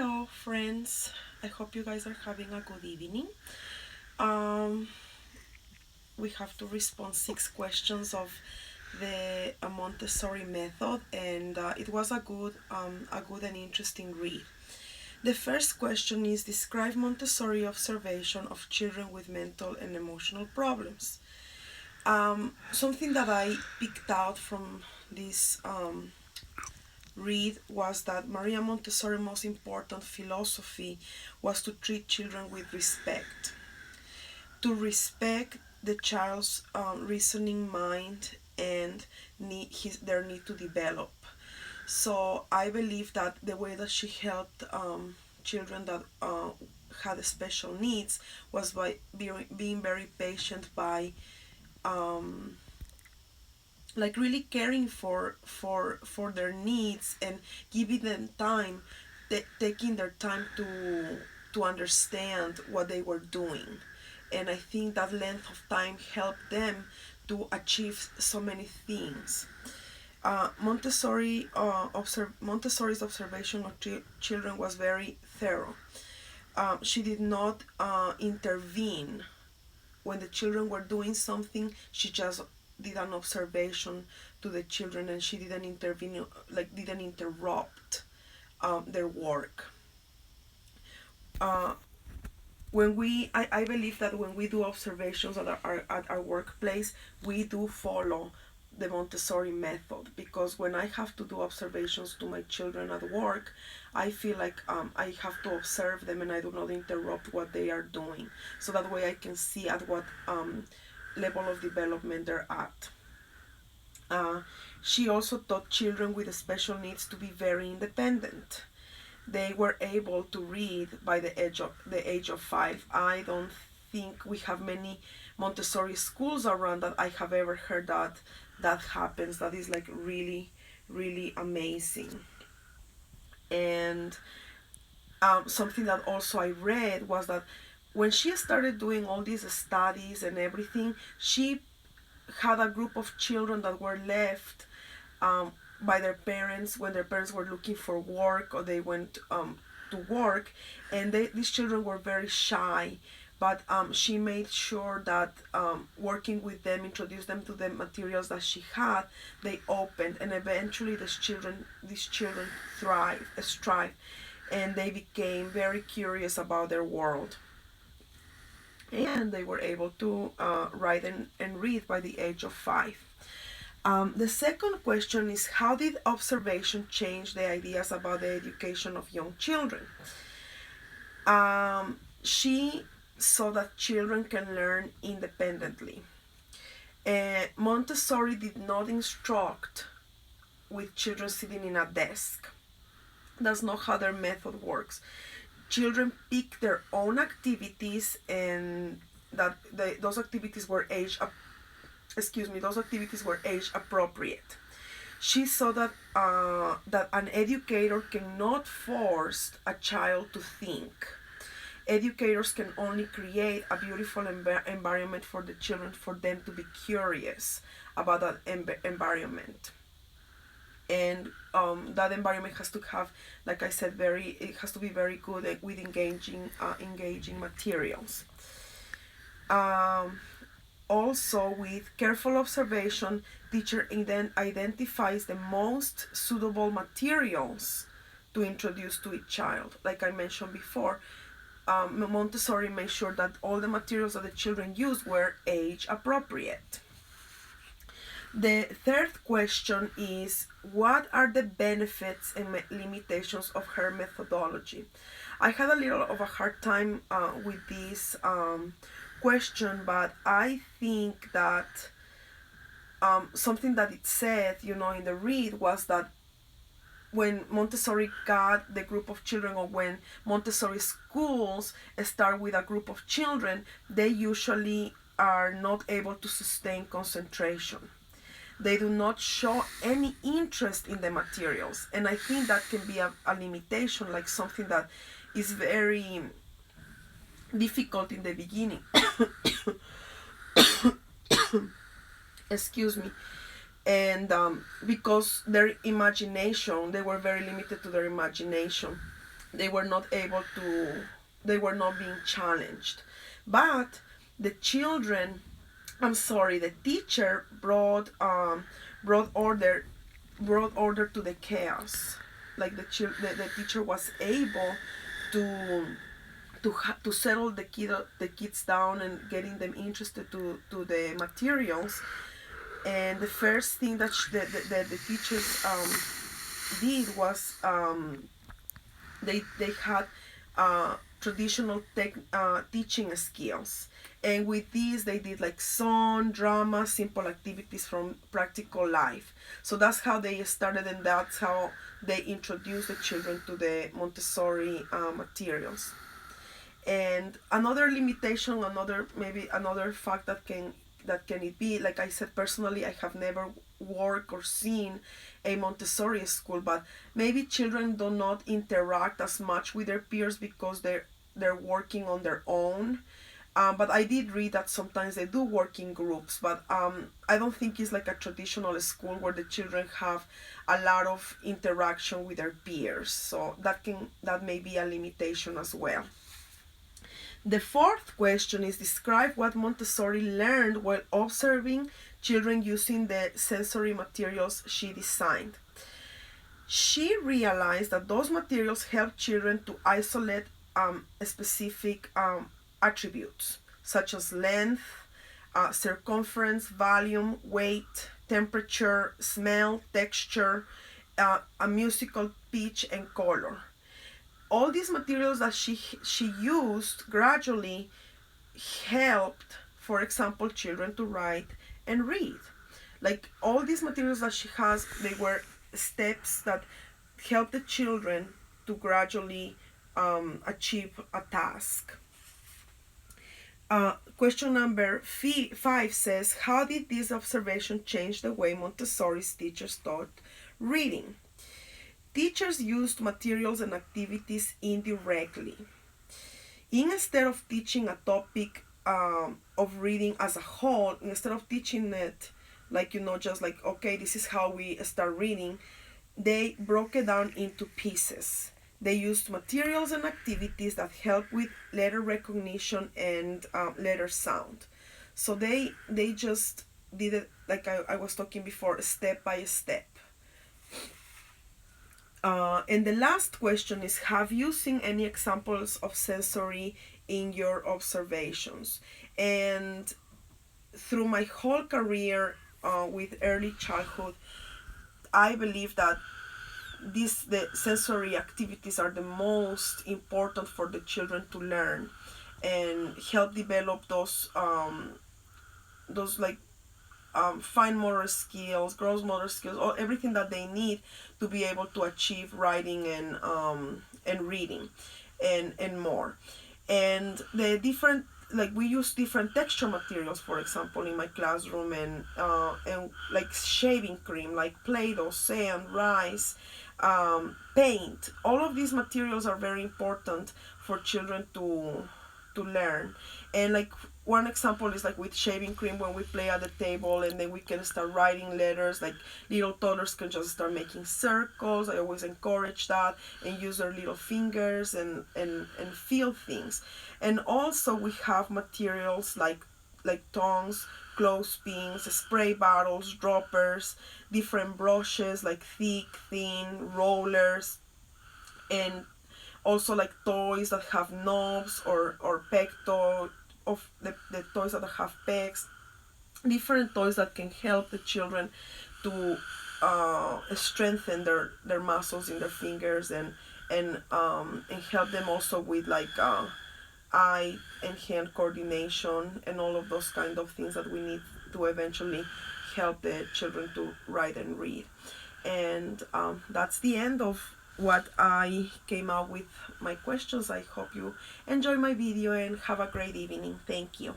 Hello, friends. I hope you guys are having a good evening. Um, we have to respond 6 questions of the Montessori method, and it was a good and interesting read. The first question is describe Montessori observation of children with mental and emotional problems. Something that I picked out from this read was that Maria Montessori's most important philosophy was to treat children with respect, to respect the child's reasoning mind and their need to develop. So I believe that the way that she helped children that had special needs was by being very patient, by um, like really caring for their needs and giving them time, taking their time to understand what they were doing. And I think that length of time helped them to achieve so many things. Montessori's observation of children was very thorough. She did not intervene when the children were doing something. She just did an observation to the children, and she didn't intervene, like didn't interrupt their work. Uh, I believe that when we do observations at our workplace, we do follow the Montessori method, because when I have to do observations to my children at work, I feel like I have to observe them and I do not interrupt what they are doing, so that way I can see at what level of development they're at. She also taught children with special needs to be very independent. They were able to read by the age of 5. I don't think we have many Montessori schools around that I have ever heard that happens. That is like really, really amazing. And something that also I read was that when she started doing all these studies and everything, she had a group of children that were left by their parents when their parents were looking for work or they went to work, and these children were very shy. But she made sure that working with them, introduced them to the materials that she had, they opened, and eventually these children thrived, and they became very curious about their world. And they were able to write and read by the age of 5. The second question is, how did observation change the ideas about the education of young children? She saw that children can learn independently. Montessori did not instruct with children sitting in a desk. That's not how their method works. Children pick their own activities, and those activities were age appropriate. She saw that an educator cannot force a child to think. Educators can only create a beautiful environment for the children, for them to be curious about that environment. And that environment has to have, like I said, it has to be very good with engaging materials. Also, with careful observation, teacher then identifies the most suitable materials to introduce to each child. Like I mentioned before, Montessori made sure that all the materials that the children used were age appropriate. The third question is, what are the benefits and limitations of her methodology? I had a little of a hard time with this question, but I think that something that it said, in the read, was that when Montessori got the group of children, or when Montessori schools start with a group of children, they usually are not able to sustain concentration. They do not show any interest in the materials, and I think that can be a limitation, like something that is very difficult in the beginning. Excuse me. And because their imagination, they were very limited to their imagination. they were not able to, they were not being challenged. But the children, I'm sorry, the teacher brought order, brought order to the chaos. Like the teacher was able to to settle the kids down and getting them interested to the materials. And the first thing that the teachers did was they had traditional teaching skills, and with these they did like song, drama, simple activities from practical life. So that's how they started, and that's how they introduced the children to the Montessori materials. And another limitation, another fact that can it be, like I said, personally I have never worked or seen a Montessori school, but maybe children do not interact as much with their peers because they're working on their own. But I did read that sometimes they do work in groups, but I don't think it's like a traditional school where the children have a lot of interaction with their peers. So that may be a limitation as well. The fourth question is, describe what Montessori learned while observing children using the sensory materials she designed. She realized that those materials help children to isolate specific attributes such as length, circumference, volume, weight, temperature, smell, texture, a musical pitch, and color. All these materials that she used gradually helped, for example, children to write and read. Like all these materials that she has, they were steps that help the children to gradually achieve a task. Question number 5 says, how did this observation change the way Montessori's teachers taught reading? Teachers used materials and activities indirectly. Instead of teaching a topic of reading as a whole, instead of teaching it like, just like, okay, this is how we start reading, they broke it down into pieces. They used materials and activities that help with letter recognition and letter sound. So they just did it like I was talking before, step by step. And the last question is, have you seen any examples of sensory in your observations? And through my whole career with early childhood, I believe that the sensory activities are the most important for the children to learn and help develop those like fine motor skills, gross motor skills, or everything that they need to be able to achieve writing and reading and more. And the different, like we use different texture materials, for example, in my classroom, and like shaving cream, like Play-Doh, sand, rice, paint. All of these materials are very important for children to learn. And like one example is like with shaving cream, when we play at the table and then we can start writing letters, like little toddlers can just start making circles. I always encourage that, and use their little fingers and feel things. And also we have materials like tongs, clothespins, spray bottles, droppers, different brushes like thick, thin, rollers, and also like toys that have knobs or peg toy, of the toys that have pegs, different toys that can help the children to strengthen their muscles in their fingers, and help them also with like eye and hand coordination and all of those kind of things that we need to eventually help the children to write and read. And that's the end of what I came out with my questions. I hope you enjoy my video and have a great evening. Thank you.